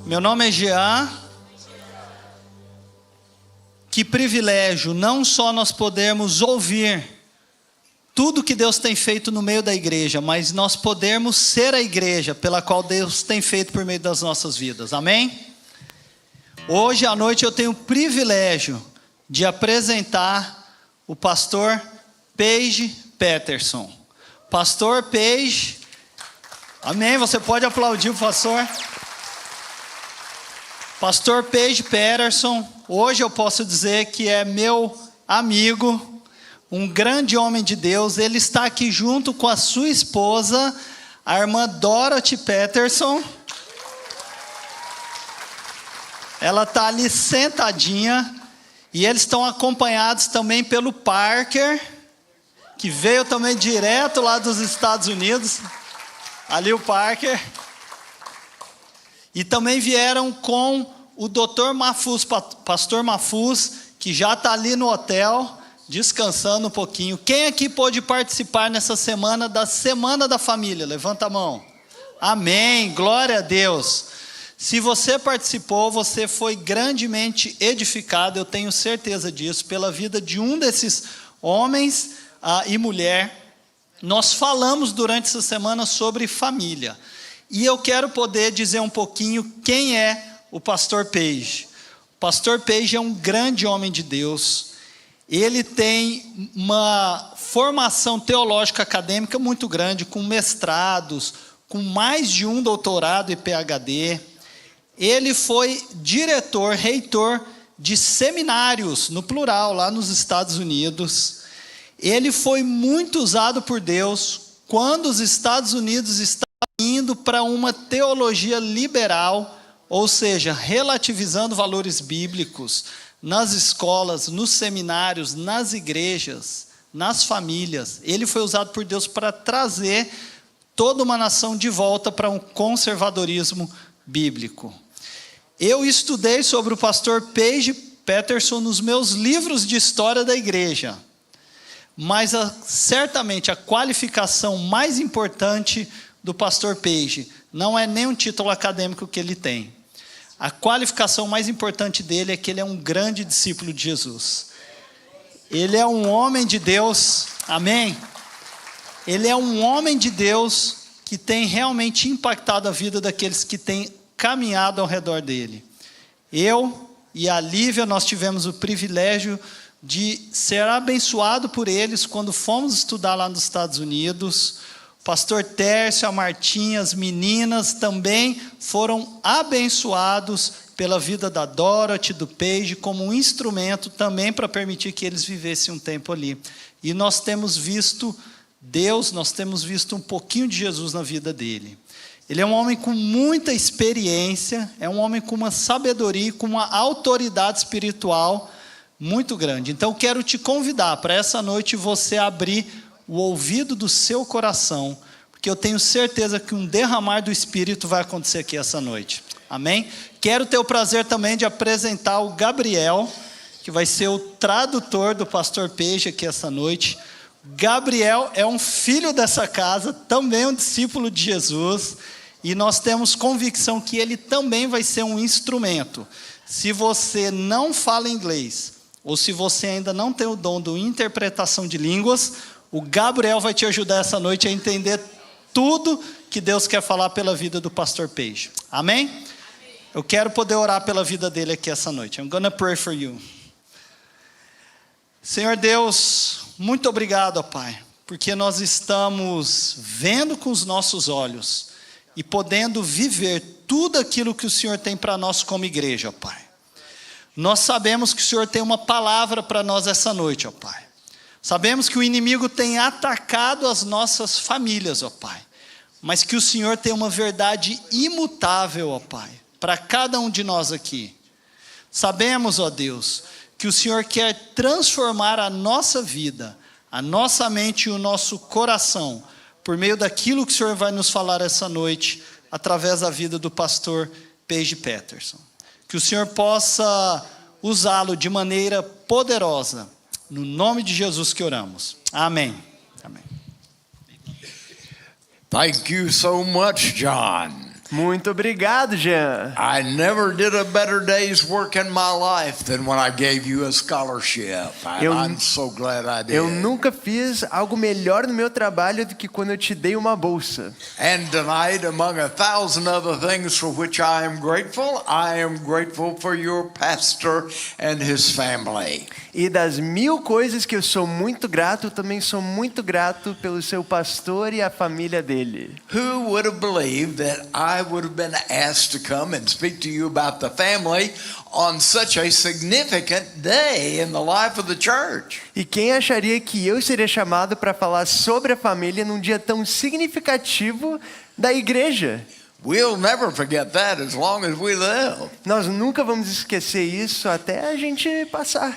Meu nome é Jean. Que privilégio, não só nós podermos ouvir tudo que Deus tem feito no meio da igreja, mas nós podermos ser a igreja pela qual Deus tem feito por meio das nossas vidas. Amém? Hoje à noite eu tenho o privilégio de apresentar o pastor Paige Peterson. Pastor Paige, amém? Você pode aplaudir o pastor? Pastor Paige Peterson, hoje eu posso dizer que é meu amigo, um grande homem de Deus. Ele está aqui junto com a sua esposa, a irmã Dorothy Peterson. Ela está ali sentadinha, e eles estão acompanhados também pelo Parker, que veio também direto lá dos Estados Unidos. Ali o Parker. E também vieram com o Dr. Mafuz, pastor Mafuz, que já está ali no hotel, descansando um pouquinho. Quem aqui pôde participar nessa semana da Semana da Família? Levanta a mão. Amém, glória a Deus. Se você participou, você foi grandemente edificado, eu tenho certeza disso, pela vida de um desses homens e mulher. Nós falamos durante essa semana sobre família. E eu quero poder dizer um pouquinho quem é o pastor Paige. O pastor Paige é um grande homem de Deus. Ele tem uma formação teológica acadêmica muito grande, com mestrados, com mais de um doutorado e PhD. Ele foi diretor, reitor de seminários, no plural, lá nos Estados Unidos. Ele foi muito usado por Deus quando os Estados Unidos estavam indo para uma teologia liberal, ou seja, relativizando valores bíblicos nas escolas, nos seminários, nas igrejas, nas famílias. Ele foi usado por Deus para trazer toda uma nação de volta para um conservadorismo bíblico. Eu estudei sobre o pastor Paige Peterson nos meus livros de história da igreja. Mas certamente a qualificação mais importante do pastor Paige não é nem um título acadêmico que ele tem. A qualificação mais importante dele é que ele é um grande discípulo de Jesus. Ele é um homem de Deus, amém? Ele é um homem de Deus que tem realmente impactado a vida daqueles que têm caminhado ao redor dele. Eu e a Lívia, nós tivemos o privilégio de ser abençoado por eles quando fomos estudar lá nos Estados Unidos. O pastor Tércio, a Martinha, as meninas também foram abençoados pela vida da Dorothy, do Paige, como um instrumento também para permitir que eles vivessem um tempo ali. E nós temos visto Deus, nós temos visto um pouquinho de Jesus na vida dele. Ele é um homem com muita experiência, é um homem com uma sabedoria, com uma autoridade espiritual muito grande. Então quero te convidar para essa noite você abrir o ouvido do seu coração, porque eu tenho certeza que um derramar do Espírito vai acontecer aqui essa noite. Amém? Quero ter o prazer também de apresentar o Gabriel, que vai ser o tradutor do pastor Paige aqui essa noite. Gabriel é um filho dessa casa, também um discípulo de Jesus, e nós temos convicção que ele também vai ser um instrumento. Se você não fala inglês, ou se você ainda não tem o dom de interpretação de línguas, o Gabriel vai te ajudar essa noite a entender tudo que Deus quer falar pela vida do pastor Paige. Amém? Eu quero poder orar pela vida dele aqui essa noite. I'm gonna pray for you. Senhor Deus, muito obrigado, ó Pai, porque nós estamos vendo com os nossos olhos e podendo viver tudo aquilo que o Senhor tem para nós como igreja, ó Pai. Nós sabemos que o Senhor tem uma palavra para nós essa noite, ó Pai. Sabemos que o inimigo tem atacado as nossas famílias, ó Pai. Mas que o Senhor tem uma verdade imutável, ó Pai, para cada um de nós aqui. Sabemos, ó Deus, que o Senhor quer transformar a nossa vida, a nossa mente e o nosso coração, por meio daquilo que o Senhor vai nos falar essa noite, através da vida do pastor Paige Peterson. Que o Senhor possa usá-lo de maneira poderosa. No nome de Jesus que oramos. Amém. Amém. Thank you so much, John. Muito obrigado, Jean. I never did a better day's work in my life than when I gave you a scholarship. And I'm so glad I did. Eu nunca fiz algo melhor no meu trabalho do que quando eu te dei uma bolsa. And tonight, among 1,000 other things for which I am grateful for your pastor and his family. E das 1000 coisas que eu sou muito grato, eu também sou muito grato pelo seu pastor e a família dele. Who would have believed that I would have been asked to come and speak to you about the family on such a significant day in the life of the church? E quem acharia que eu seria chamado para falar sobre a família num dia tão significativo da igreja? We'll never forget that as long as we live. Nós nunca vamos esquecer isso até a gente passar.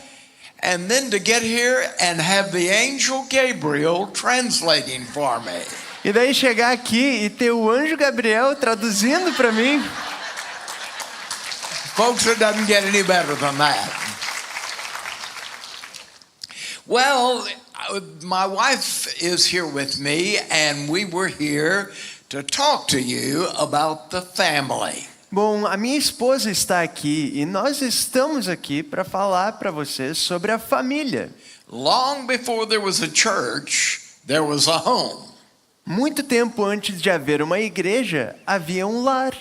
And then to get here and have the angel Gabriel translating for me. E daí chegar aqui e ter o anjo Gabriel traduzindo para mim. Folks, it doesn't get any better than that. Well, my wife is here with me, and we were here to talk to you about the family. Bom, a minha esposa está aqui e nós estamos aqui para falar para vocês sobre a família. Long before there was a church, there was a home. Muito tempo antes de haver uma igreja, havia um lar.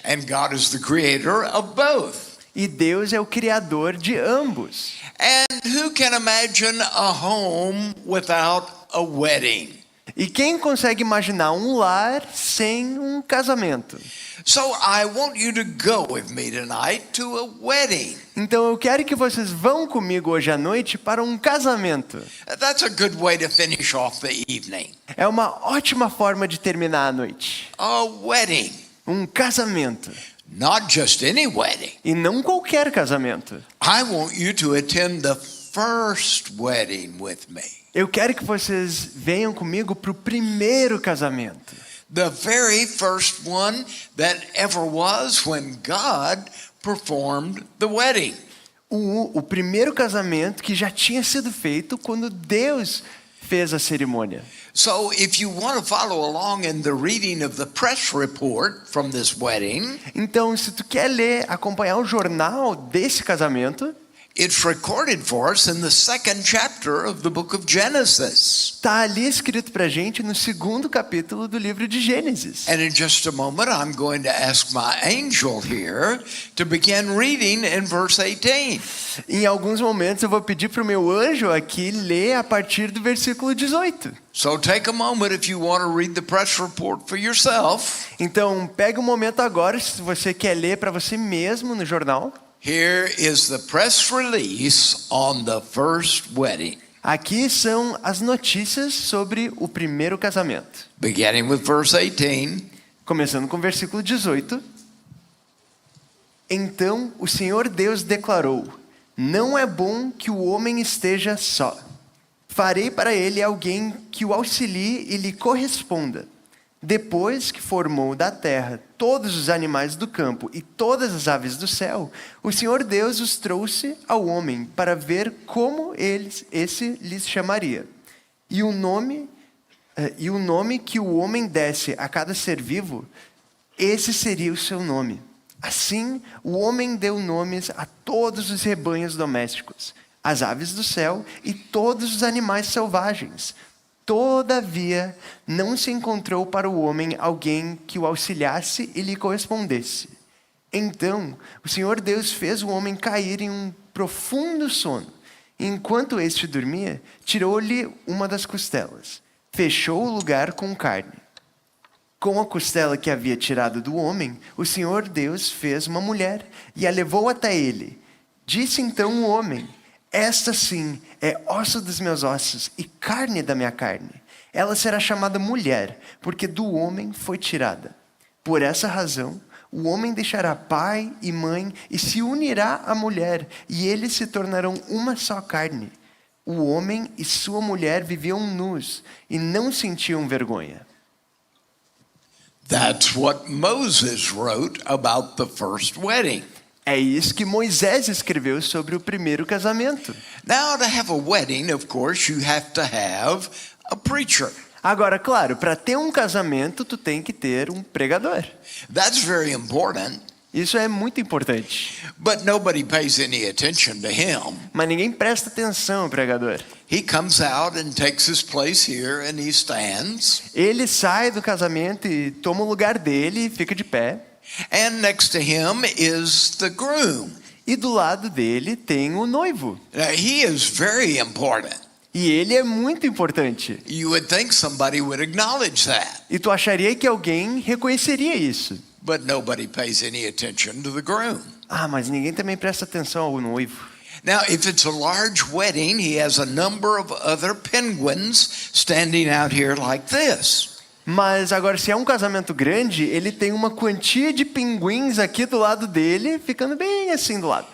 And God is the creator of both. E Deus é o criador de ambos. And who can imagine a home without a wedding? E quem consegue imaginar um lar sem um casamento? So I want you to go with me tonight to a wedding. Então eu quero que vocês vão comigo hoje à noite para um casamento. That's a good way to finish off the evening. É uma ótima forma de terminar a noite. A wedding. Um casamento. Not just any wedding. E não qualquer casamento. I want you to attend the first wedding with me. Eu quero que vocês venham comigo para o primeiro casamento. The very first one that ever was when God performed the wedding. O primeiro casamento que já tinha sido feito quando Deus fez a cerimônia. So if you want to follow along in the reading of the press report from this wedding, Então, se tu quer acompanhar o jornal desse casamento, it's recorded for us in the 2nd chapter of the book of Genesis. está ali escrito para a gente no 2º capítulo do livro de Gênesis. And in just a moment, I'm going to ask my angel here to begin reading in verse 18. Em alguns momentos eu vou pedir para o meu anjo aqui ler a partir do versículo 18. So take a moment if you want to read the press report for yourself. Então, pega um momento agora, se você quer ler para você mesmo no jornal. Here is the press release on the first wedding. Aqui são as notícias sobre o primeiro casamento. Beginning with verse 18. Começando com o versículo 18. Então o Senhor Deus declarou: não é bom que o homem esteja só. Farei para ele alguém que o auxilie e lhe corresponda. Depois que formou da terra todos os animais do campo e todas as aves do céu, o Senhor Deus os trouxe ao homem para ver como esse lhes chamaria. E o nome que o homem desse a cada ser vivo, esse seria o seu nome. Assim, o homem deu nomes a todos os rebanhos domésticos, às aves do céu e todos os animais selvagens. Todavia, não se encontrou para o homem alguém que o auxiliasse e lhe correspondesse. Então, o Senhor Deus fez o homem cair em um profundo sono. Enquanto este dormia, tirou-lhe uma das costelas, fechou o lugar com carne. Com a costela que havia tirado do homem, o Senhor Deus fez uma mulher e a levou até ele. Disse então o homem: esta sim é osso dos meus ossos e carne da minha carne. Ela será chamada mulher, porque do homem foi tirada. Por essa razão, o homem deixará pai e mãe e se unirá à mulher, e eles se tornarão uma só carne. O homem e sua mulher viviam nus e não sentiam vergonha. That's what Moses wrote about the first wedding. É isso que Moisés escreveu sobre o primeiro casamento. Now, to have a wedding, of course, you have to have a preacher. Agora, claro, para ter um casamento, tu tem que ter um pregador. That's very important, Isso é muito importante. but nobody pays any attention to him. Mas ninguém presta atenção ao pregador. He comes out and takes his place here and he stands. Ele sai do casamento e toma o lugar dele e fica de pé. And next to him is the groom. E do lado dele tem o noivo. Now, he is very important. E ele é muito importante. You would think somebody would acknowledge that, E tu acharia que alguém reconheceria isso. but nobody pays any attention to the groom. Ah, mas ninguém também presta atenção ao noivo. Now, if it's a large wedding, he has a number of other penguins standing out here like this. Mas agora, se é um casamento grande, ele tem uma quantia de pinguins aqui do lado dele, ficando bem assim do lado.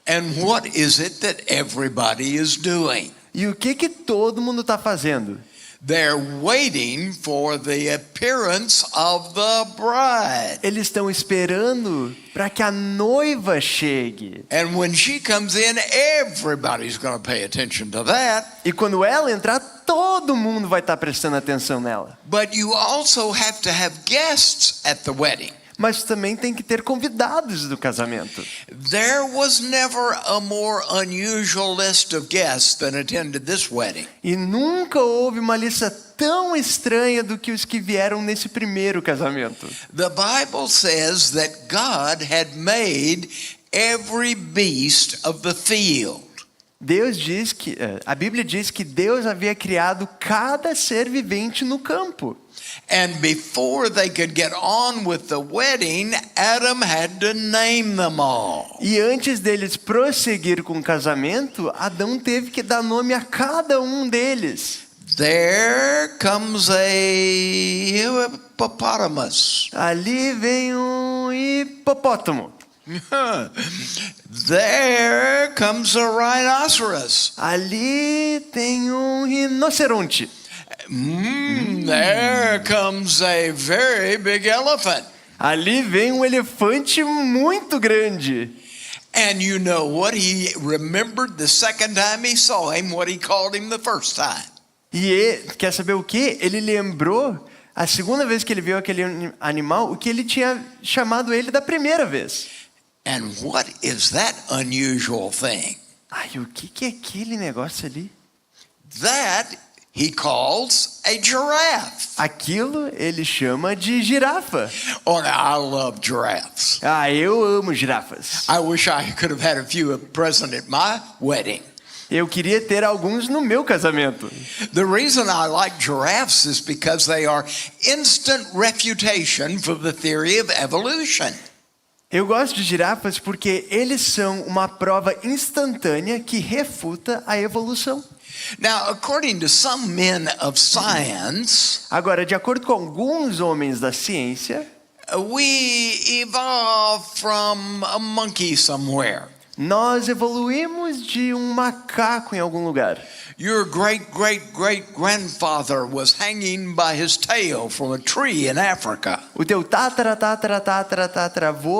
And what is it that everybody is doing? E o que todo mundo está fazendo? They're waiting for the appearance of the bride. Eles estão esperando para que a noiva chegue. And when she comes in, everybody's going to pay attention to that. E quando ela entrar, todo mundo vai estar prestando atenção nela. But you also have to have guests at the wedding. Mas também tem que ter convidados do casamento. There was never a more unusual list of guests than attended this wedding. E nunca houve uma lista tão estranha do que os que vieram nesse primeiro casamento. The Bible says that God had made every beast of the field. A Bíblia diz que Deus havia criado cada ser vivente no campo. And before they could get on with the wedding, Adam had to name them all. E antes deles prosseguir com o casamento, Adão teve que dar nome a cada um deles. There comes a hippopotamus. Ali vem um hipopótamo. There comes a rhinoceros. Ali tem um rinoceronte. There comes a very big elephant. Ali vem um elefante muito grande. And you know what? He remembered the second time he saw him, what he called him the first time. Quer saber o que? Ele lembrou, a segunda vez que ele viu aquele animal, o que ele tinha chamado ele da primeira vez. And what is that unusual thing? Ai, o que é aquele negócio ali? That he calls a giraffe. Aquilo ele chama de girafa. Oh, now, I love giraffes. Ah, eu amo girafas. I wish I could have had a few present at my wedding. Eu queria ter alguns no meu casamento. The reason I like giraffes is because they are instant refutation for the theory of evolution. Eu gosto de girafas porque eles são uma prova instantânea que refuta a evolução. Now, according to some men of science, Agora, de acordo com alguns homens da ciência, we evolved from a monkey somewhere. nós evoluímos de um macaco em algum lugar. Your great-great-great-grandfather was hanging by his tail from a tree in Africa. O teu tataravô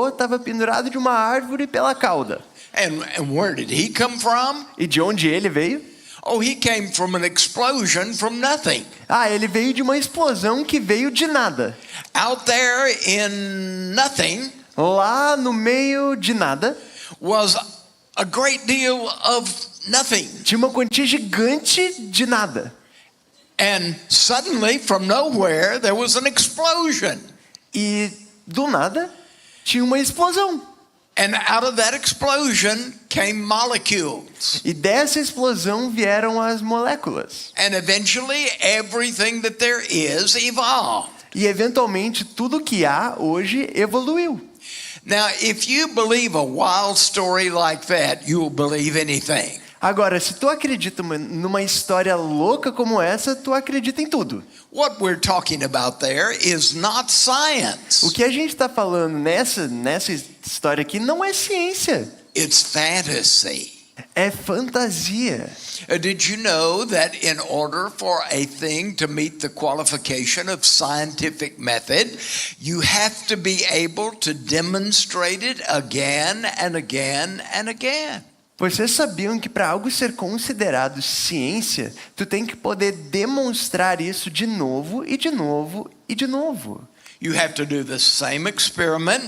estava pendurado de uma árvore pela cauda. And where did he come from? E de onde ele veio? Oh, he came from an explosion from nothing. Ah, ele veio de uma explosão que veio de nada. Out there in nothing Lá no meio de nada, was a great deal of nothing. tinha uma quantia gigante de nada. And suddenly, from nowhere, there was an explosion. E do nada, tinha uma explosão. And out of that explosion came molecules. E dessa explosão vieram as moléculas. And eventually, everything that there is evolved. E eventualmente tudo que há hoje evoluiu. Now, if you believe a wild story like that, you will believe anything. Agora, se tu acredita numa história louca como essa, tu acredita em tudo. What we're talking about there is not science. O que a gente está falando nessa história aqui não é ciência. It's fantasy. É fantasia. Did you know that in order for a thing to meet the qualification of scientific method, you have to be able to demonstrate it again and again and again? Vocês sabiam que para algo ser considerado ciência, tu tem que poder demonstrar isso de novo e de novo e de novo. You have to do the same experiment,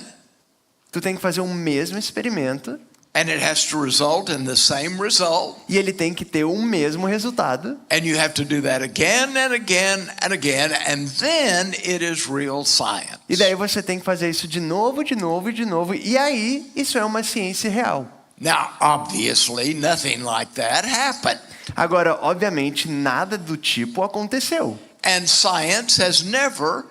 Tu tem que fazer o mesmo experimento and it has to result in the same result. e ele tem que ter o mesmo resultado. And you have to do that again and again and again, and then it is real science. E daí você tem que fazer isso de novo, de novo e de novo. E aí, isso é uma ciência real. Now, obviously, nothing like that happened. Agora, obviamente, nada do tipo aconteceu. And science has never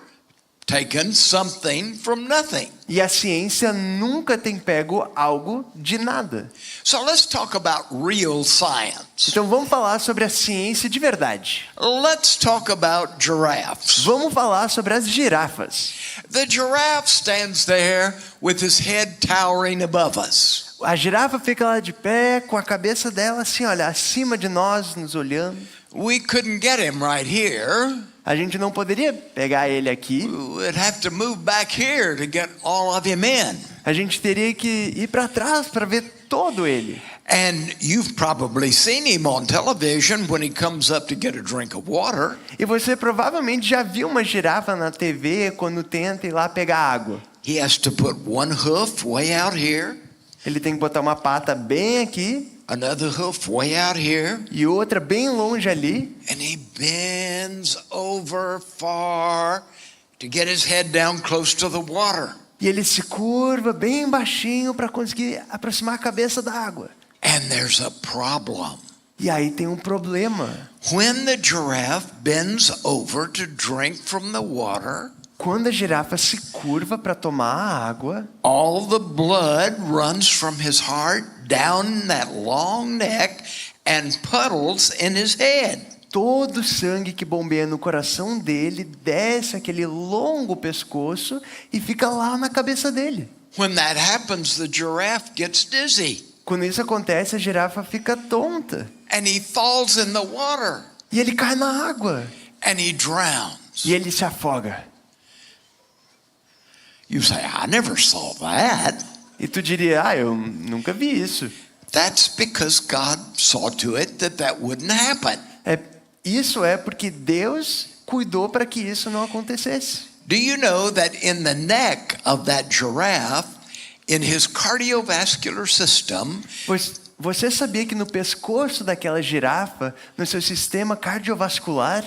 taken something from nothing. E a ciência nunca tem pego algo de nada. So let's talk about real science. Então vamos falar sobre a ciência de verdade. Let's talk about giraffes. Vamos falar sobre as girafas. The giraffe stands there with his head towering above us. A girafa fica lá de pé, com a cabeça dela assim, olha, acima de nós, nos olhando. We couldn't get him right here. A gente não poderia pegar ele aqui. We'd have to move back here to get all of him in. A gente teria que ir para trás para ver todo ele. And you've probably seen him on television when he comes up to get a drink of water. E você provavelmente já viu uma girafa na TV quando tenta ir lá pegar água. He has to put one hoof way out here, Ele tem que botar uma pata bem aqui another hoof way out here, e outra bem longe ali. and he bends over far to get his head down close to the water. E ele se curva bem baixinho para conseguir aproximar a cabeça da água. And there's a problem. E aí tem um problema. When the giraffe bends over to drink from the water, Quando a girafa se curva para tomar a água, all the blood runs from his heart down that long neck and puddles in his head. todo o sangue que bombeia no coração dele desce aquele longo pescoço e fica lá na cabeça dele. When that happens, the giraffe gets dizzy Quando isso acontece, a girafa fica tonta. and he falls in the water E ele cai na água. and he drowns. E ele se afoga. You say, I never saw that. E tu diria, eu nunca vi isso. That's because God saw to it that that wouldn't happen. Isso é porque Deus cuidou para que isso não acontecesse. Do you know that in the neck of that giraffe, in his cardiovascular system, Pois você sabia que no pescoço daquela girafa, no seu sistema cardiovascular,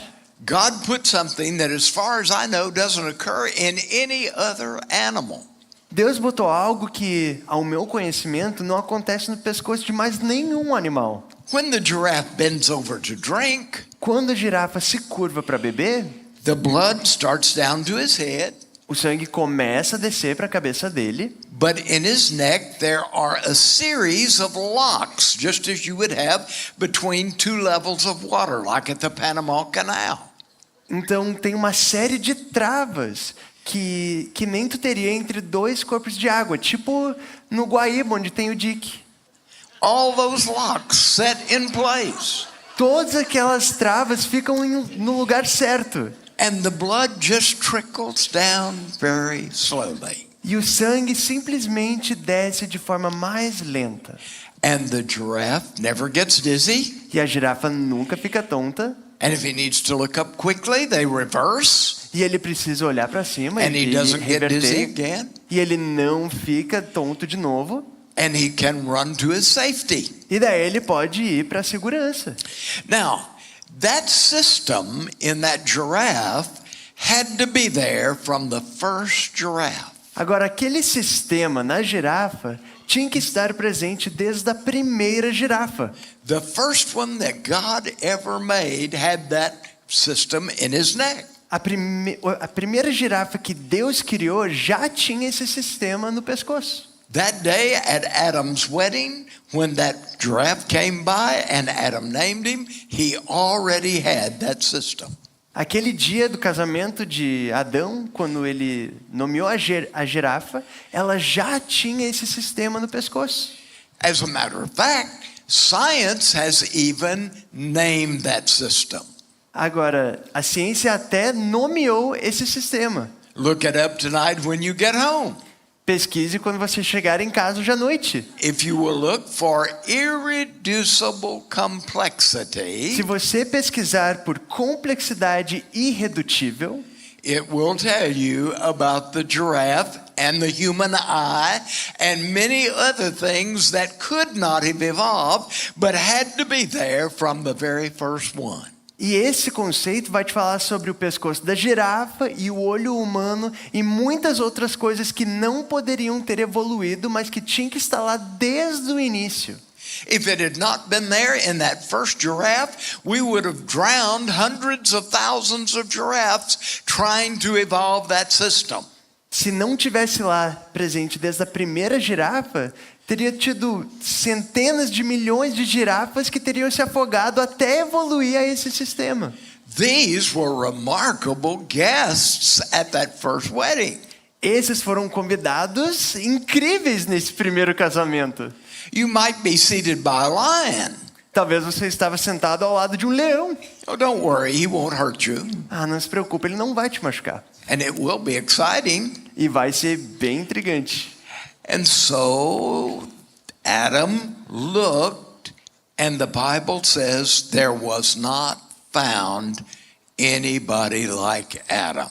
God put something that, as far as I know, doesn't occur in any other animal. Deus botou algo que, ao meu conhecimento, não acontece no pescoço de mais nenhum animal. When the giraffe bends over to drink, Quando a girafa se curva para beber, the blood starts down to his head, o sangue começa a descer para a cabeça dele, but in his neck there are a series of locks, just as you would have between two levels of water, like at the Panama Canal. então tem uma série de travas que nem tu teria entre dois corpos de água, tipo no Guaíba, onde tem o dique. All those locks set in place, Todas aquelas travas ficam no lugar certo. and the blood just trickles down very slowly. E o sangue simplesmente desce de forma mais lenta. And the giraffe never gets dizzy, E a girafa nunca fica tonta. and if he needs to look up quickly, they reverse, E ele precisa olhar para cima and he e doesn't get dizzy reverter. again, E ele não fica tonto de novo. and he can run to his safety. E daí ele pode ir para a segurança. Now, that system in that giraffe had to be there from the first giraffe. Agora, aquele sistema na girafa tinha que estar presente desde a primeira girafa. The first one that God ever made had that system in his neck. A primeira girafa que Deus criou já tinha esse sistema no pescoço. That day at Adam's wedding, when that giraffe came by and Adam named him, he already had that system. Aquele dia do casamento de Adão, quando ele nomeou a girafa, ela já tinha esse sistema no pescoço. As a matter of fact, science has even named that system. Agora, a ciência até nomeou esse sistema. Look it up tonight when you get home. Pesquise quando você chegar em casa hoje à noite. If you will look for irreducible complexity, Se você pesquisar por complexidade irredutível, it will tell you about the giraffe and the human eye and many other things that could not have evolved but had to be there from the very first one. e esse conceito vai te falar sobre o pescoço da girafa e o olho humano e muitas outras coisas que não poderiam ter evoluído, mas que tinham que estar lá desde o início. If it had not been there in that first giraffe, we would have drowned hundreds of thousands of giraffes trying to evolve that system. Se não tivesse lá presente desde a primeira girafa, teria tido centenas de milhões de girafas que teriam se afogado até evoluir a esse sistema. These were remarkable guests at that first wedding. Esses foram convidados incríveis nesse primeiro casamento. You might be seated by a lion. Talvez você estava sentado ao lado de um leão. Oh, don't worry, he won't hurt you. Ah, não se preocupe, ele não vai te machucar. And it will be exciting. E vai ser bem intrigante. And so Adam looked, and the Bible says there was not found anybody like Adam.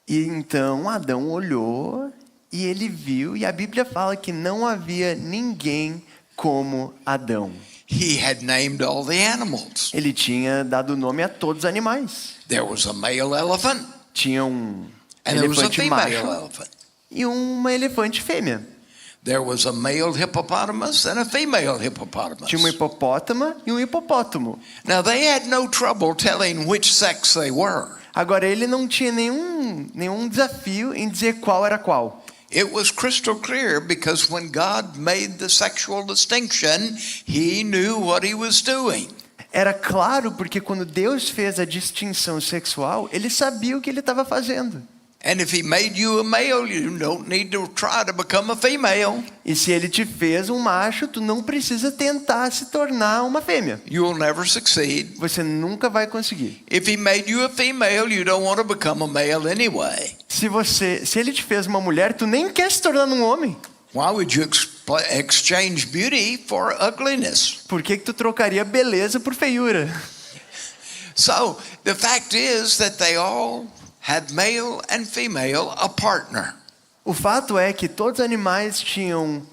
E então Adão olhou e ele viu, e a Bíblia fala que não havia ninguém como Adão. He had named all the animals. Ele tinha dado nome a todos os animais. There was a male elephant, Tinha um and there was a elefante female macho elephant. e uma elefante fêmea. There was a male hippopotamus and a female hippopotamus. Tinha uma hipopótama e um hipopótamo. Now they had no trouble telling which sex they were. Agora ele não tinha nenhum desafio em dizer qual era qual. It was crystal clear because when God made the sexual distinction, he knew what he was doing. Era claro porque quando Deus fez a distinção sexual, ele sabia o que ele estava fazendo. And if he made you a male, you don't need to try to become a female. E se ele te fez um macho, tu não precisa tentar se tornar uma fêmea. You'll never succeed. Você nunca vai conseguir. If he made you a female, you don't want to become a male anyway. Se ele te fez uma mulher, tu nem quer se tornar um homem. Why would you exchange beauty for ugliness? Por que tu trocaria beleza por feiura? So the fact is that they all had male and female a partner. O fato é que todos os animais tinham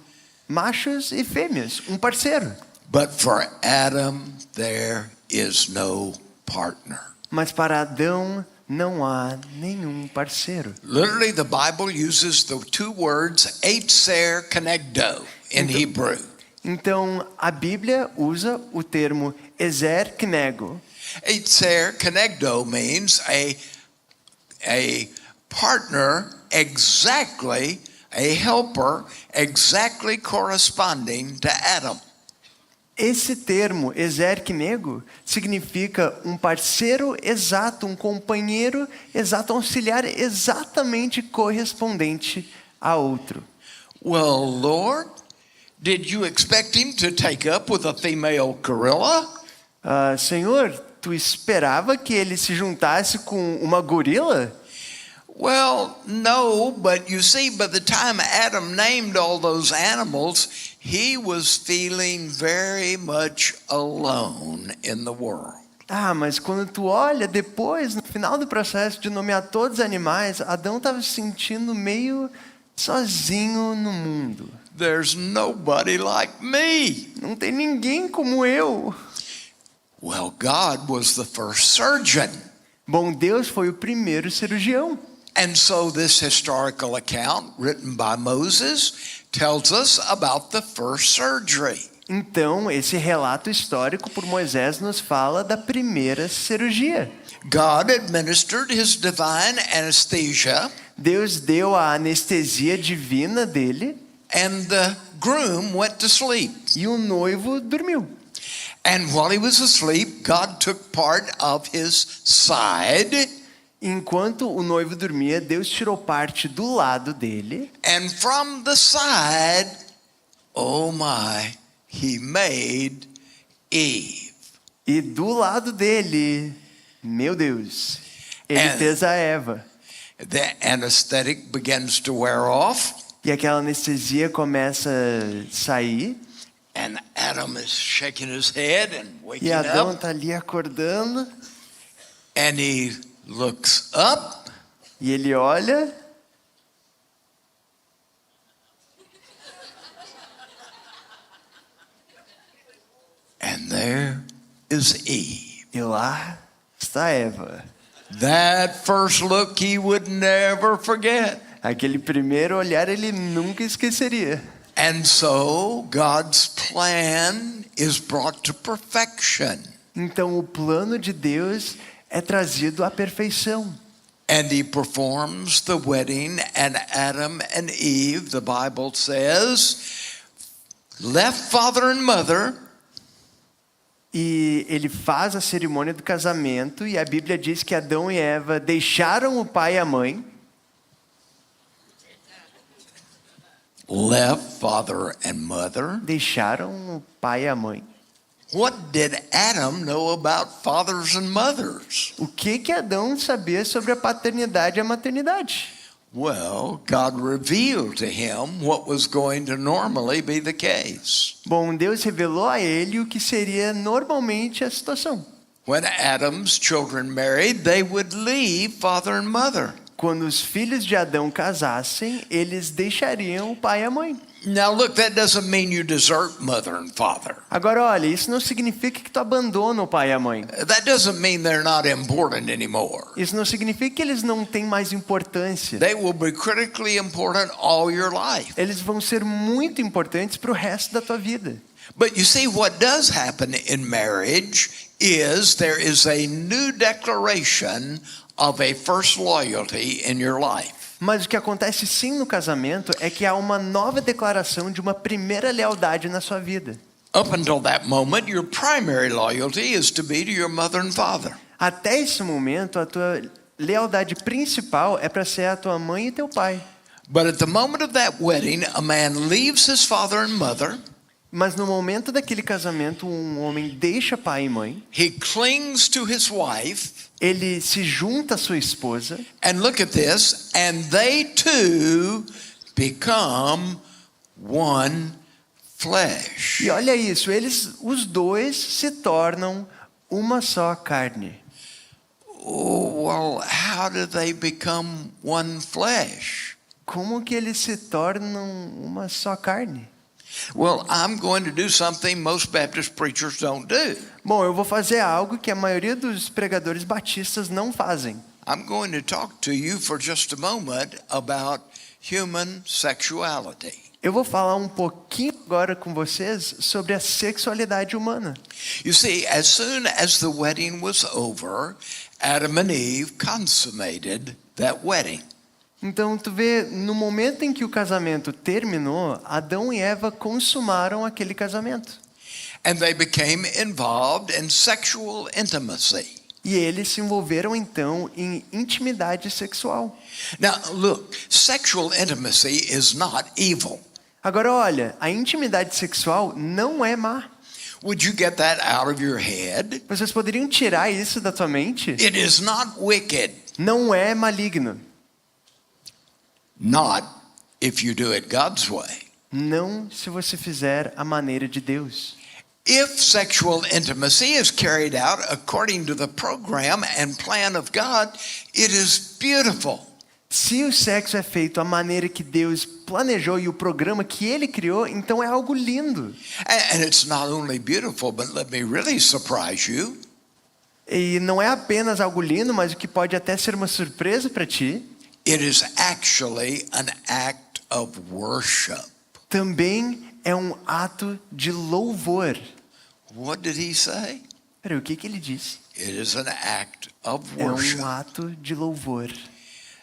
machos e fêmeas, um parceiro. But for Adam, there is no partner. Mas para Adão não há nenhum parceiro. Literally, the Bible uses the two words etzer kenegdo in Hebrew. Então, a Bíblia usa o termo ezer knego. Etzer kenegdo means a partner exactly, a helper exactly corresponding to Adam. Esse termo, ezer knego, significa um parceiro exato, um companheiro exato, um auxiliar exatamente correspondente a outro. Well, Lord, did you expect him to take up with a female gorilla? Senhor, tu esperava que ele se juntasse com uma gorila? Well, no, but you see, by the time Adam named all those animals, he was feeling very much alone in the world. Mas quando tu olha depois, no final do processo de nomear todos os animais, Adão estava se sentindo meio sozinho no mundo. There's nobody like me. Não tem ninguém como eu. Well, God was the first surgeon. Bom, Deus foi o primeiro cirurgião. And so this historical account written by Moses tells us about the first surgery. Então, esse relato histórico por Moisés nos fala da primeira cirurgia. God administered his divine anesthesia, Deus deu a anestesia divina dele and the groom went to sleep. e o noivo dormiu. And while he was asleep, God took part of his side, Enquanto o noivo dormia, Deus tirou parte do lado dele. and from the side, oh my, he made Eve. E do lado dele, meu Deus, ele And- fez a Eva. The anesthetic begins to wear off. E aquela anestesia começa a sair. And Adam is shaking his head and waking E Adão up. está ali acordando. And he looks up. E ele olha. And there is Eve. E lá está Eva. That first look he would never forget. Aquele primeiro olhar ele nunca esqueceria. And so God's plan is brought to perfection. Então o plano de Deus é trazido à perfeição. And he performs the wedding, and Adam and Eve, the Bible says, left father and mother. E ele faz a cerimônia do casamento e a Bíblia diz que Adão e Eva deixaram o pai e a mãe. Left father and mother. Deixaram o pai e a mãe. What did Adam know about fathers and mothers? O que Adão sabia sobre a paternidade e a maternidade? Well, God revealed to him what was going to normally be the case. Bom, Deus revelou a ele o que seria normalmente a situação. When Adam's children married, they would leave father and mother. Quando os filhos de Adão casassem, eles deixariam o pai e a mãe. Now look, that doesn't mean you desert mother and father. Agora, olha, isso não significa que tu abandona o pai e a mãe. That doesn't mean they're not important anymore. Isso não significa que eles não têm mais importância. They will be critically important all your life. Eles vão ser muito importantes para o resto da tua vida. But you see, what does happen in marriage is there is a new declaration of a first loyalty in your life. Mas o que acontece sim no casamento é que há uma nova declaração de uma primeira lealdade na sua vida. Up until that moment, your primary loyalty is to be to your mother and father. Até esse momento, a tua lealdade principal é para ser a tua mãe e teu pai. But at the moment of that wedding, a man leaves his father and mother. Mas no momento daquele casamento, um homem deixa pai e mãe. He clings to his wife. Ele se junta à sua esposa. And look at this, and they two become one flesh. E olha isso, os dois se tornam uma só carne. Oh, well, how do they become one flesh? Como que eles se tornam uma só carne? Well, I'm going to do something most Baptist preachers don't do. Bom, eu vou fazer algo que a maioria dos pregadores batistas não fazem. I'm going to talk to you for just a moment about human sexuality. Eu vou falar um pouquinho agora com vocês sobre a sexualidade humana. You see, as soon as the wedding was over, Adam and Eve consummated that wedding. Então, tu vê, no momento em que o casamento terminou, Adão e Eva consumaram aquele casamento. And they became involved in sexual intimacy. E eles se envolveram então em intimidade sexual. Now, look, sexual intimacy is not evil. Agora olha, a intimidade sexual não é má. Would you get that out of your head? Vocês poderiam tirar isso da tua mente? It is not wicked. Não é maligno. Not if you do it God's way. Não se você fizer a maneira de Deus. If sexual intimacy is carried out according to the program and plan of God, it is beautiful. Se o sexo é feito à maneira que Deus planejou e o programa que Ele criou, então é algo lindo. And it's not only beautiful, but let me really surprise you. E não é apenas algo lindo, mas o que pode até ser uma surpresa para ti. It is actually an act of worship. Também é um ato de louvor. What did he say? Peraí, o que ele disse? It is an act of É worship. um ato de louvor.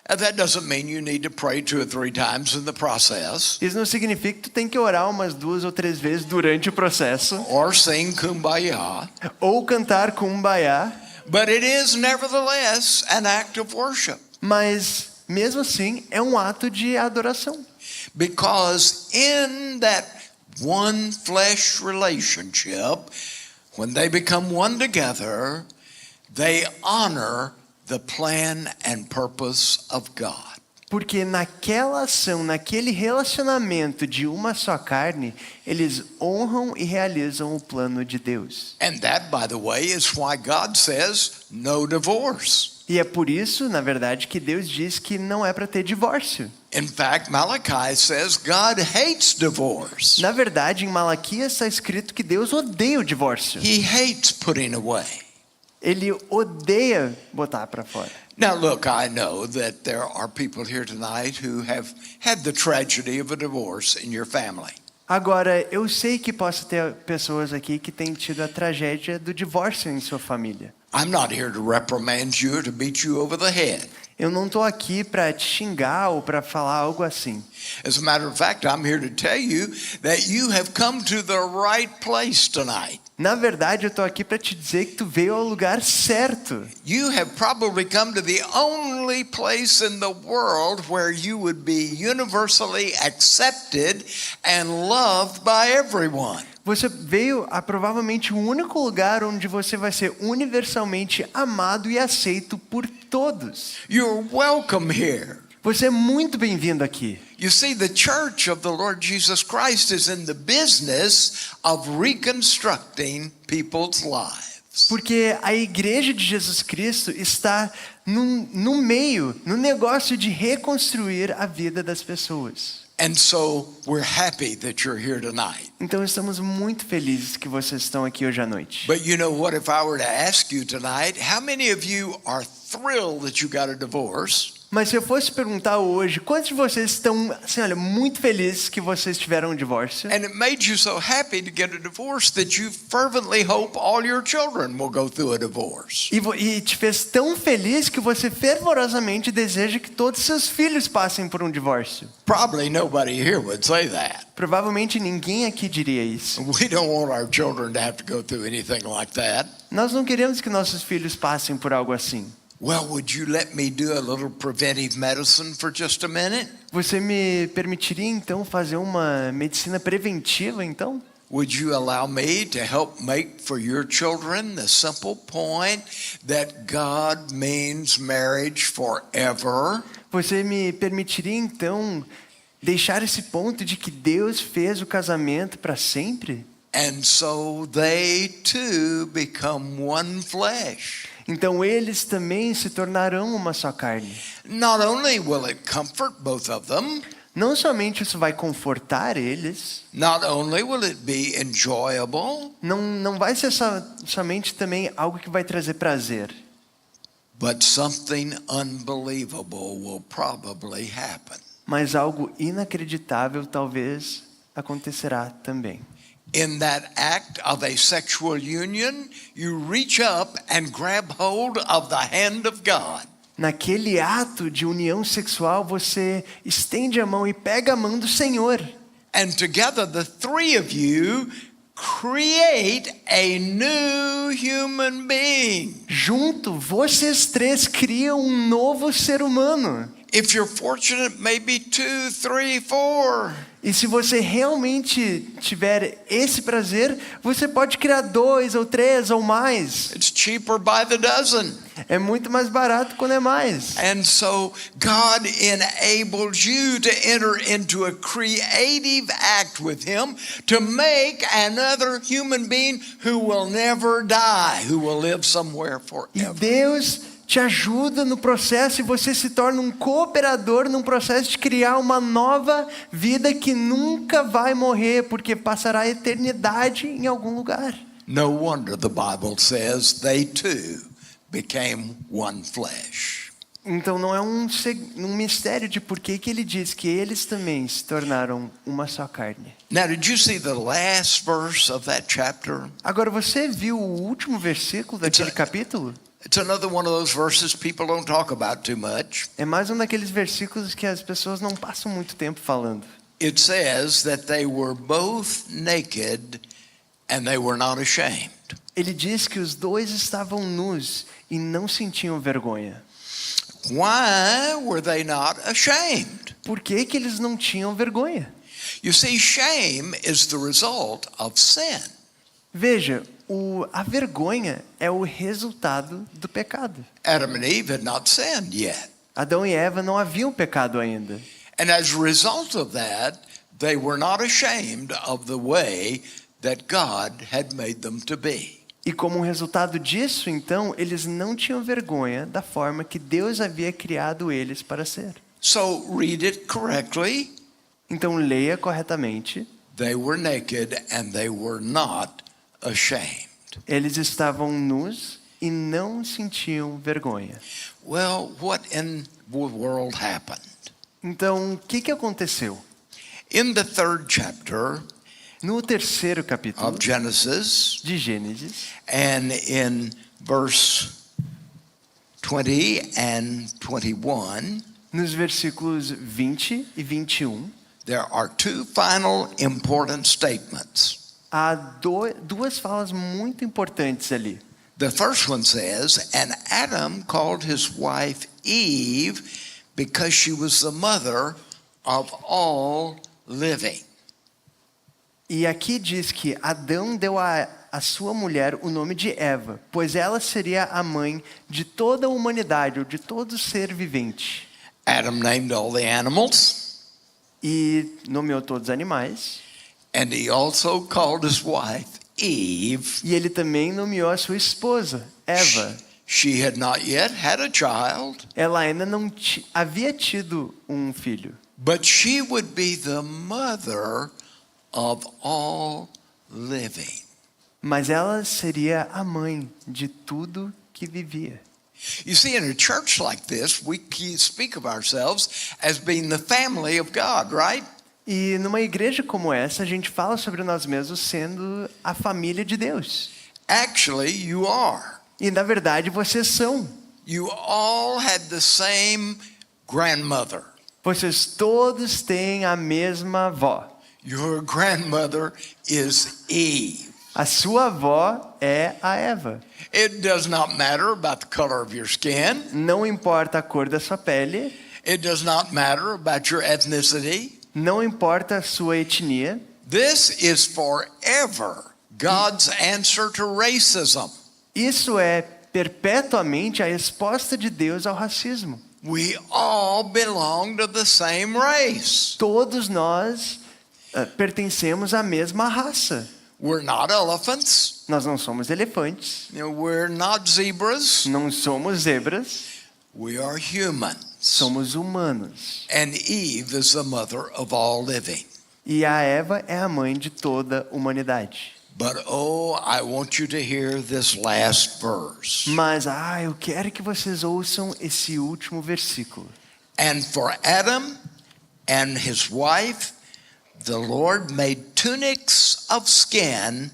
And that doesn't mean you need to pray 2 or 3 times in the process. Isso não significa que tu tem que orar umas 2 ou 3 vezes durante o processo. Or sing kumbaya. Ou cantar kumbaya. But it is nevertheless an act of worship. Mas, mesmo assim, é um ato de adoração. Because in that one flesh relationship, when they become one together, they honor the plan and purpose of God. Porque naquela ação, naquele relacionamento de uma só carne, eles honram e realizam o plano de Deus. And that, by the way, is why God says no divorce. E é por isso, na verdade, que Deus diz que não é para ter divórcio. In fact, Malachi says God hates divorce. Na verdade, em Malaquias está escrito que Deus odeia o divórcio. He hates putting away. Ele odeia botar para fora. Now, look, I know that there are people here tonight who have had the tragedy of a divorce in your family. Agora, eu sei que posso ter pessoas aqui que têm tido a tragédia do divórcio em sua família. I'm not here to reprimand you or to beat you over the head. Eu não estou aqui para te xingar ou para falar algo assim. As a matter of fact, I'm here to tell you that you have come to the right place tonight. Na verdade, eu estou aqui para te dizer que tu veio ao lugar certo. You have probably come to the only place in the world where you would be universally accepted and loved by everyone. Você veio a provavelmente o único lugar onde você vai ser universalmente amado e aceito por todos. You're welcome here. Você é muito bem-vindo aqui. You see, the church of the Lord Jesus Christ is in the business of reconstructing people's lives. Porque a igreja de Jesus Cristo está no meio, no negócio de reconstruir a vida das pessoas. And so we're happy that you're here tonight. Então estamos muito felizes que vocês estão aqui hoje à noite. But you know what, if I were to ask you tonight, how many of you are thrilled that you got a divorce? Mas se eu fosse perguntar hoje, quantos de vocês estão, assim, olha, muito felizes que vocês tiveram um divórcio? And it made you so happy to get a divorce that you fervently hope all your children will go through a divorce. E te fez tão feliz que você fervorosamente deseja que todos seus filhos passem por um divórcio. Probably nobody here would say that. Provavelmente ninguém aqui diria isso. We don't want our children to have to go through anything like that. Nós não queremos que nossos filhos passem por algo assim. Well, would you let me do a little preventive medicine for just a minute? Você me permitiria então fazer uma medicina preventiva então? Would you allow me to help make for your children the simple point that God means marriage forever? Você me permitiria então deixar esse ponto de que Deus fez o casamento para sempre? And so they too become one flesh. Então eles também se tornarão uma só carne. Not only will it comfort both of them, Não somente isso vai confortar eles, not only will it be enjoyable, não vai ser somente também algo que vai trazer prazer, but something unbelievable will probably happen. mas algo inacreditável talvez acontecerá também. In that act of a sexual union, you reach up and grab hold of the hand of God. Naquele ato de união sexual, você estende a mão e pega a mão do Senhor. And together the three of you create a new human being. Junto, vocês três criam um novo ser humano. If you're fortunate, maybe 2, 3, 4. E se você realmente tiver esse prazer, você pode criar 2 ou 3 ou mais. It's cheaper by the dozen. É muito mais barato quando é mais. And so God enables you to enter into a creative act with Him to make another human being who will never die, who will live somewhere E forever. Deus te ajuda no processo e você se torna um cooperador num processo de criar uma nova vida que nunca vai morrer, porque passará a eternidade em algum lugar. No wonder the Bible says they too became one flesh. Então não é um mistério de por que ele diz que eles também se tornaram uma só carne. Now, did you see the last verse of that chapter? Agora você viu o último versículo daquele capítulo? It's another one of those verses people don't talk about too much. É mais um daqueles versículos que as pessoas não passam muito tempo falando. It says that they were both naked and they were not ashamed. Ele diz que os dois estavam nus e não sentiam vergonha. Why were they not ashamed? Por que eles não tinham vergonha? You see, shame is the result of sin. Veja, a vergonha é o resultado do pecado. Adam and Eve had not sinned yet. Adão e Eva não haviam pecado ainda. And as a result of that, they were not ashamed of the way that God had made them to be. E como resultado disso, então, eles não tinham vergonha da forma que Deus havia criado eles para ser. So read it correctly. Então leia corretamente. They were naked and they were not ashamed. Eles estavam nus e não sentiam vergonha. Well, what in the world happened? Então, o que aconteceu? In the 3rd chapter No terceiro capítulo of Genesis, de Gênesis, and in verse 20 and 21, nos versículos 20 e 21, there are two final important statements. há duas falas muito importantes ali. The first one says, and Adam called his wife Eve because she was the mother of all living. E aqui diz que Adão deu a sua mulher o nome de Eva, pois ela seria a mãe de toda a humanidade, ou de todo ser vivente. Adam named all the animals, E nomeou todos os animais. and he also called his wife Eve. E ele também nomeou a sua esposa, Eva. She had not yet had a child, Ela ainda não havia tido um filho, but she would be the mother of all living. mas ela seria a mãe de tudo que vivia. You see, in a church like this, we speak of ourselves as being the family of God, right? E numa igreja como essa, a gente fala sobre nós mesmos sendo a família de Deus. Actually, you are. E na verdade vocês são. You all had the same grandmother. Vocês todos têm a mesma avó. Your grandmother is Eve. A sua avó é a Eva. It does not matter about the color of your skin. Não importa a cor da sua pele, It does not matter about your ethnicity. não importa a sua etnia. This is forever God's answer to racism. Isso é perpetuamente a resposta de Deus ao racismo. We all belong to the same race. Todos nós pertencemos à mesma raça. We're not elephants. Nós não somos elefantes, We're not zebras. não somos zebras, We are humans. somos humanos. And Eve is the mother of all living. E a Eva é a mãe de toda a humanidade. But oh, I want you to hear this last verse. Mas, eu quero que vocês ouçam esse último versículo. And for Adam and his wife, the Lord made tunics of skin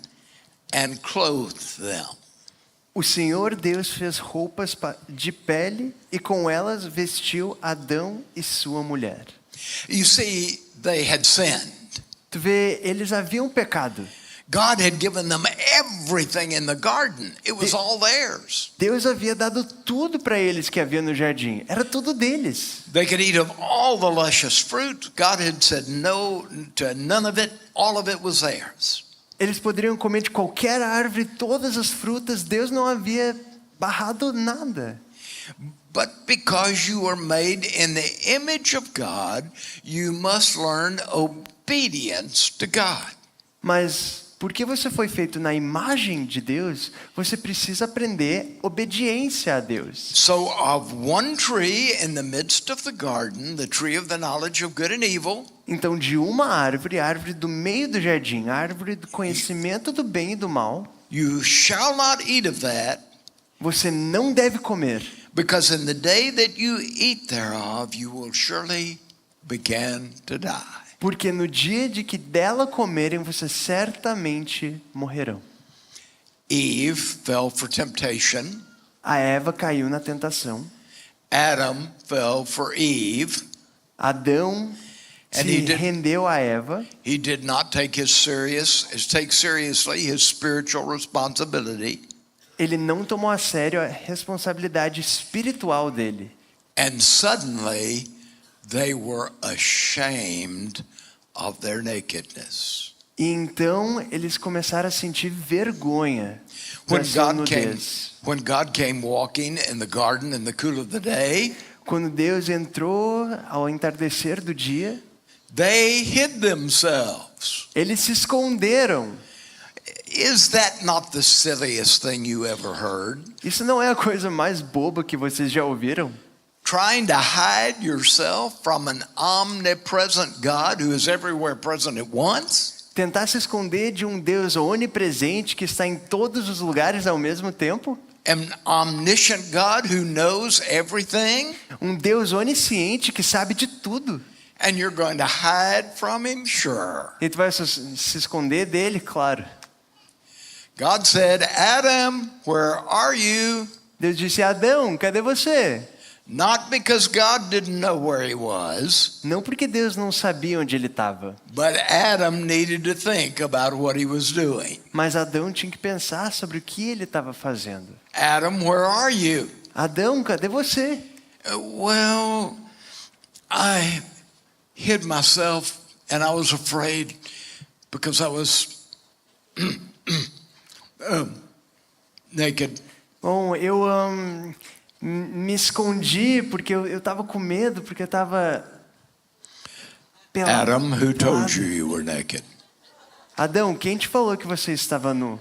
and clothed them. O Senhor Deus fez roupas de pele e com elas vestiu Adão e sua mulher. You see, they had sinned. Tu vê, eles haviam pecado. God had given them everything in the garden. It was all theirs. Deus havia dado tudo para eles que havia no jardim. Era tudo deles. They could eat of all the luscious fruit. God had said no to none of it. All of it was theirs. Eles poderiam comer de qualquer árvore, todas as frutas. Deus não havia barrado nada. But because you were made in the image of God, you must learn obedience to God. Mas porque você foi feito na imagem de Deus, você precisa aprender obediência a Deus. So of one tree in the midst of the garden, the tree of the knowledge of good and evil, Então, de uma árvore, a árvore do meio do jardim, a árvore do conhecimento do bem e do mal, you shall not eat of that, você não deve comer. because in the day that you eat thereof, you will surely begin to die. Porque no dia de que dela comerem, vocês certamente morrerão. Eve fell for temptation. A Eva caiu na tentação. Adam fell for Eve. Adão And se he did- rendeu a Eva. He did not take seriously his spiritual responsibility. Ele não tomou a sério a responsabilidade espiritual dele. And suddenly they were ashamed of their nakedness. E então eles começaram a sentir vergonha da sua nudez. When God came walking in the garden in the cool of the day, Quando Deus entrou ao entardecer do dia, they hid themselves. eles se esconderam. Is that not the silliest thing you ever heard? Isso não é a coisa mais boba que vocês já ouviram? Trying to hide yourself from an omnipresent God who is everywhere present at once? Tentar se esconder de um Deus onipresente que está em todos os lugares ao mesmo tempo? An omniscient God who knows everything? Um Deus onisciente que sabe de tudo. And you're going to hide from him? Sure. E tu vai se esconder dele, claro. God said, Adam, where are you? Deus disse, Adão, cadê você? Not because God didn't know where he was, Não porque Deus não sabia onde ele estava, but Adam needed to think about what he was doing. mas Adão tinha que pensar sobre o que ele estava fazendo. Adam, where are you? Adão, cadê você? Well, I hid myself and I was afraid because I was naked. Bom, eu me escondi porque eu estava com medo, porque eu estava pelado. Adam, who told you you were naked? Adão, quem te falou que você estava nu?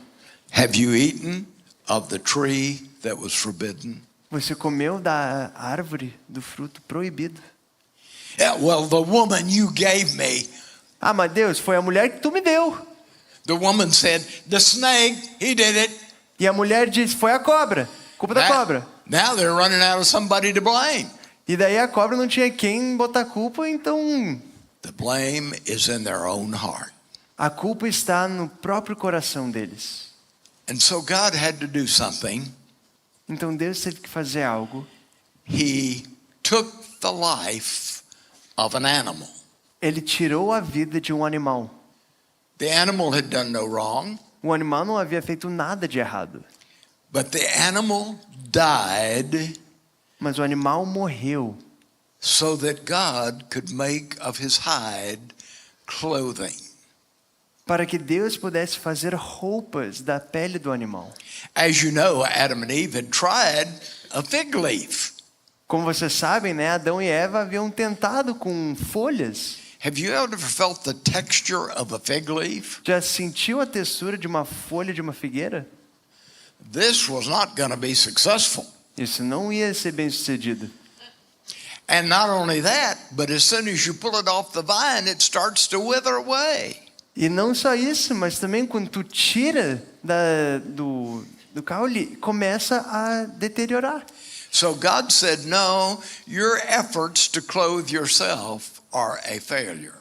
Have you eaten of the tree that was forbidden? Você comeu da árvore do fruto proibido. Yeah, well, the woman you gave me, Ah, mas Deus, foi a mulher que tu me deu. the woman said, the snake, he did it. E a mulher disse, foi a cobra. Culpa da cobra. Now they're running out of somebody to blame. E daí a cobra não tinha quem botar culpa, então The blame is in their own heart. a culpa está no próprio coração deles. And so God had to do something. Então Deus teve que fazer algo. He took the life of an animal. Ele tirou a vida de um animal. The animal had done no wrong, O animal não havia feito nada de errado. but the animal died Mas o animal morreu so that God could make of his hide clothing. para que Deus pudesse fazer roupas da pele do animal. As you know, Adam and Eve had tried a fig leaf. Como vocês sabem, né, Adão e Eva haviam tentado com folhas. Have you ever felt the texture of a fig leaf? Já sentiu a textura de uma folha de uma figueira? This was not going to be successful. Isso não ia ser bem sucedido. And not only that, but as soon as you pull it off the vine, it starts to wither away. E não só isso, mas também quando tu tira do caule, começa a deteriorar. So God said, no, your efforts to clothe yourself are a failure.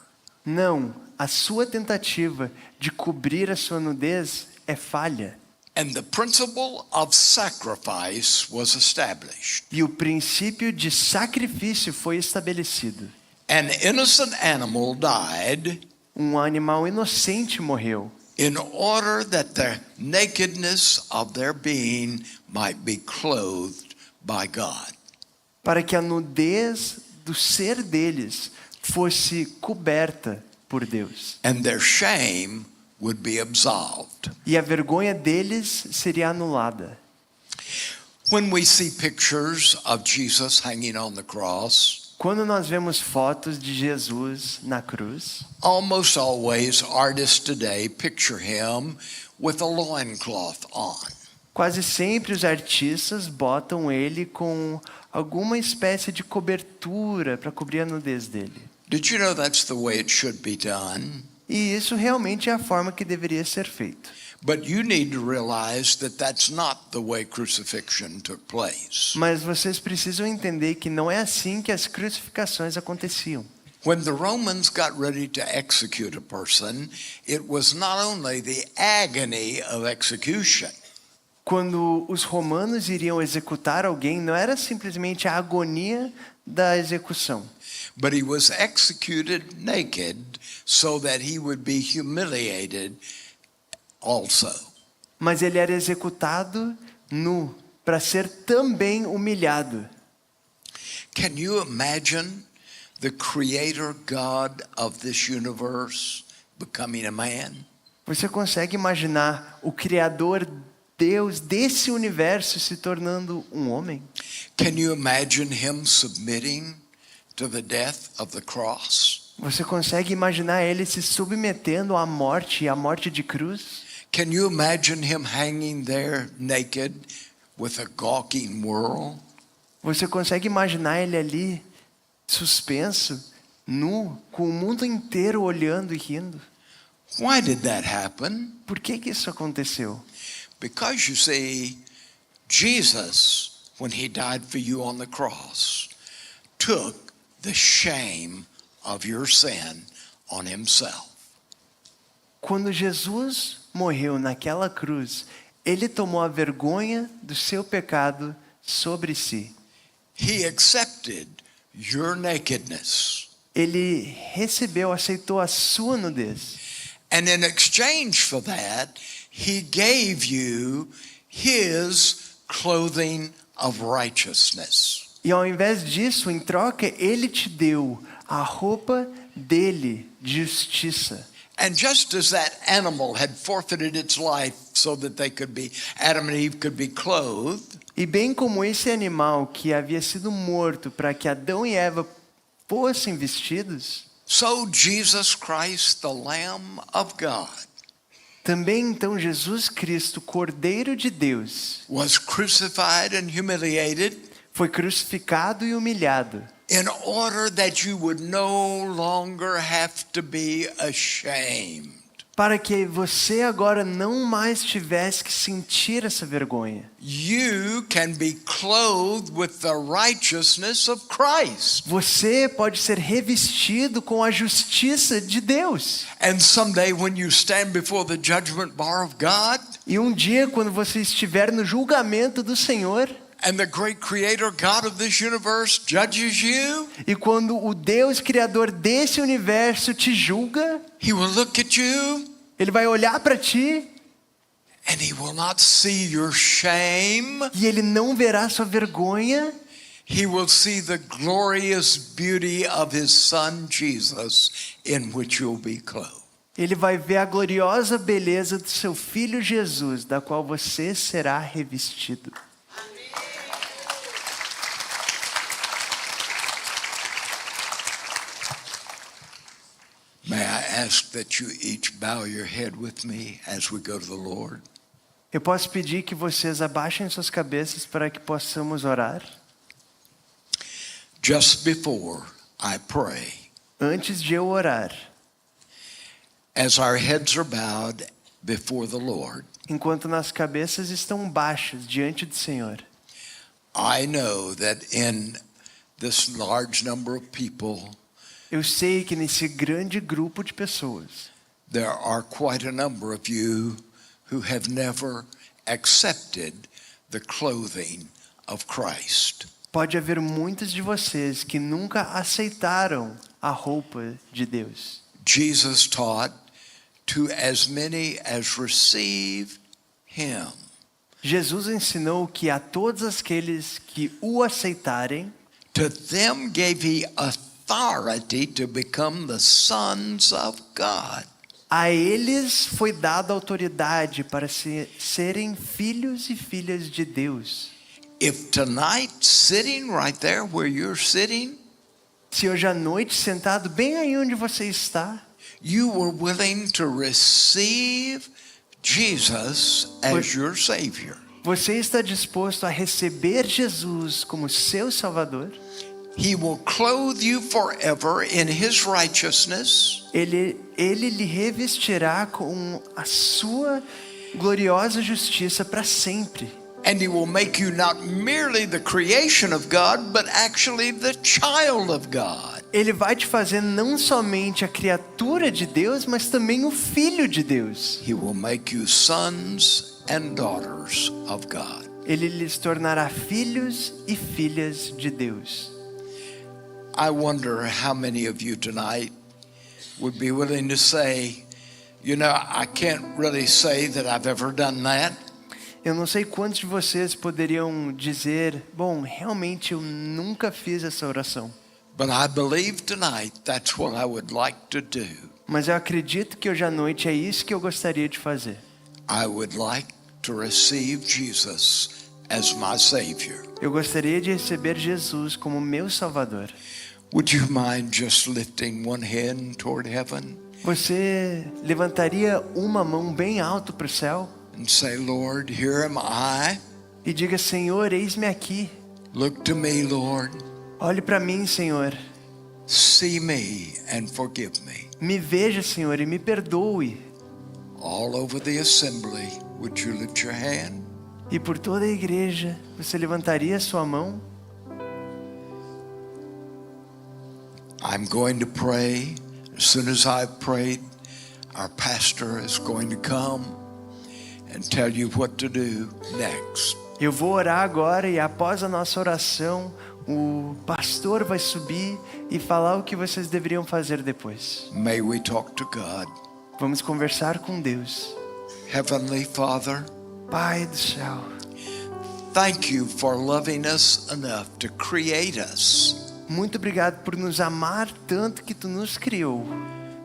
Não, a sua tentativa de cobrir a sua nudez é falha. And the principle of sacrifice was established. E o princípio de sacrifício foi estabelecido. An innocent animal died Um animal inocente morreu in order that the nakedness of their being might be clothed by God. para que a nudez do ser deles fosse coberta por Deus. And their shame would be absolved. E a vergonha deles seria anulada. When we see pictures of Jesus hanging on the cross, Quando nós vemos fotos de Jesus na cruz, almost always artists today picture him with a loincloth on. quase sempre os artistas botam ele com alguma espécie de cobertura para cobrir a nudez dele. Did you know that's the way it should be done? E isso realmente é a forma que deveria ser feito. But you need to realize that that's not the way crucifixion took place. Mas vocês precisam entender que não é assim que as crucificações aconteciam. When the Romans got ready to execute a person, it was not only the agony of execution, Quando os romanos iriam executar alguém, não era simplesmente a agonia da execução, but he was executed naked so that he would be humiliated also. mas ele era executado nu, para ser também humilhado. Can you imagine the creator God of this universe becoming a man? Você consegue imaginar o Criador Deus desse universo se tornando um homem. Can you imagine him submitting to the death of the cross? Você consegue imaginar ele se submetendo à morte e à morte de cruz? Can you imagine him hanging there naked with a gawking world? Você consegue imaginar ele ali suspenso, nu, com o mundo inteiro olhando e rindo? Why did that happen? Por que isso aconteceu? Because you see, Jesus, when he died for you on the cross, took the shame of your sin on himself. Quando Jesus morreu naquela cruz, ele tomou a vergonha do seu pecado sobre si. He accepted your nakedness. Ele recebeu, aceitou a sua nudez. And in exchange for that, he gave you his clothing of righteousness. E ao invés disso, em troca, ele te deu a roupa dele de justiça. And just as that animal had forfeited its life so that Adam and Eve could be clothed, E bem como esse animal que havia sido morto para que Adão e Eva fossem vestidos, so Jesus Christ, the Lamb of God, também então Jesus Cristo, Cordeiro de Deus, was crucified and humiliated foi crucificado e humilhado, in order that you would no longer have to be ashamed. para que você agora não mais tivesse que sentir essa vergonha. You can be clothed with the righteousness of Christ. Você pode ser revestido com a justiça de Deus. And someday when you stand before the judgment bar of God, E um dia, quando você estiver no julgamento do Senhor, and the great creator God of this universe judges you, e quando o Deus criador desse universo te julga, he will look at you ele vai olhar para ti and he will not see your shame. e ele não verá sua vergonha, He will see the glorious beauty of his son Jesus, in which you'll be clothed. ele vai ver a gloriosa beleza do seu filho Jesus, da qual você será revestido. May I ask that you each bow your head with me as we go to the Lord? Eu posso pedir que vocês abaixem suas cabeças para que possamos orar? Just before I pray, Antes de eu orar, as our heads are bowed before the Lord, enquanto nossas cabeças estão baixas diante do Senhor, I know that in this large number of people, eu sei que nesse grande grupo de pessoas, there are quite a number of you who have never accepted the clothing of Christ. pode haver muitos de vocês que nunca aceitaram a roupa de Deus. Jesus taught to as many as receive him. Jesus ensinou que a todos aqueles que o aceitarem, To them gave he authority to become the sons of God. a eles foi dada autoridade para serem filhos e filhas de Deus. If tonight, sitting right there where you're sitting, Se hoje à noite, sentado bem aí onde você está, you were willing to receive Jesus as your Savior, você está disposto a receber Jesus como seu Salvador, he will clothe you forever in his righteousness. Ele lhe revestirá com a sua gloriosa justiça para sempre. And he will make you not merely the creation of God, but actually the child of God. Ele vai te fazer não somente a criatura de Deus, mas também o filho de Deus. He will make you sons and daughters of God. Ele lhes tornará filhos e filhas de Deus. I wonder how many of you tonight would be willing to say, you know, I can't really say that I've ever done that. Eu não sei quantos de vocês poderiam dizer, bom, realmente eu nunca fiz essa oração. But I believe tonight that's what I would like to do. Mas eu acredito que hoje à noite é isso que eu gostaria de fazer. I would like to receive Jesus as my Savior. Eu gostaria de receber Jesus como meu Salvador. Would you mind just lifting one hand toward heaven Você levantaria uma mão bem alto para o céu and say, Lord, here am I. e diga: Senhor, eis-me aqui. Look to me, Lord. Olhe para mim, Senhor. See me and forgive me. Me veja, Senhor, e me perdoe. All over the assembly, would you lift your hand? E por toda a igreja, você levantaria a sua mão? I'm going to pray. As soon as I've prayed, our pastor is going to come and tell you what to do next. Eu vou orar agora e após a nossa oração, o pastor vai subir e falar o que vocês deveriam fazer depois. May we talk to God. Vamos conversar com Deus. Heavenly Father, Pai do céu, thank you for loving us enough to create us. muito obrigado por nos amar tanto que tu nos criou.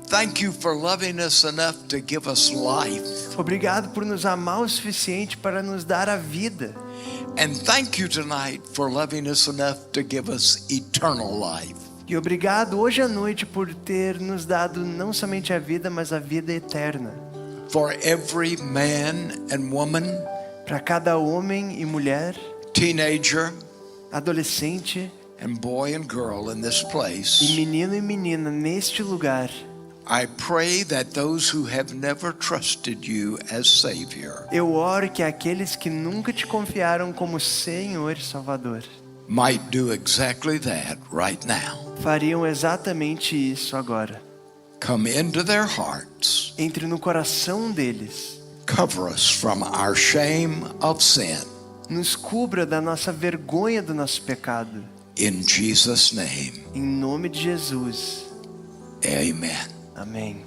Thank you for loving us enough to give us life. Obrigado por nos amar o suficiente para nos dar a vida. And thank you tonight for loving us enough to give us eternal life. E obrigado hoje à noite por ter nos dado não somente a vida, mas a vida eterna. For every man and woman, Para cada homem e mulher, teenager, adolescente and boy and girl in this e place, menino e menina neste lugar, I pray that those who have never trusted you as Savior eu oro que aqueles que nunca te confiaram como Senhor e Salvador might do exactly that right now. fariam exatamente isso agora. Come into their hearts. Entre no coração deles. Cover us from our shame of sin. Nos cubra da nossa vergonha do nosso pecado. In Jesus' name, Em nome de Jesus. amen. Amém.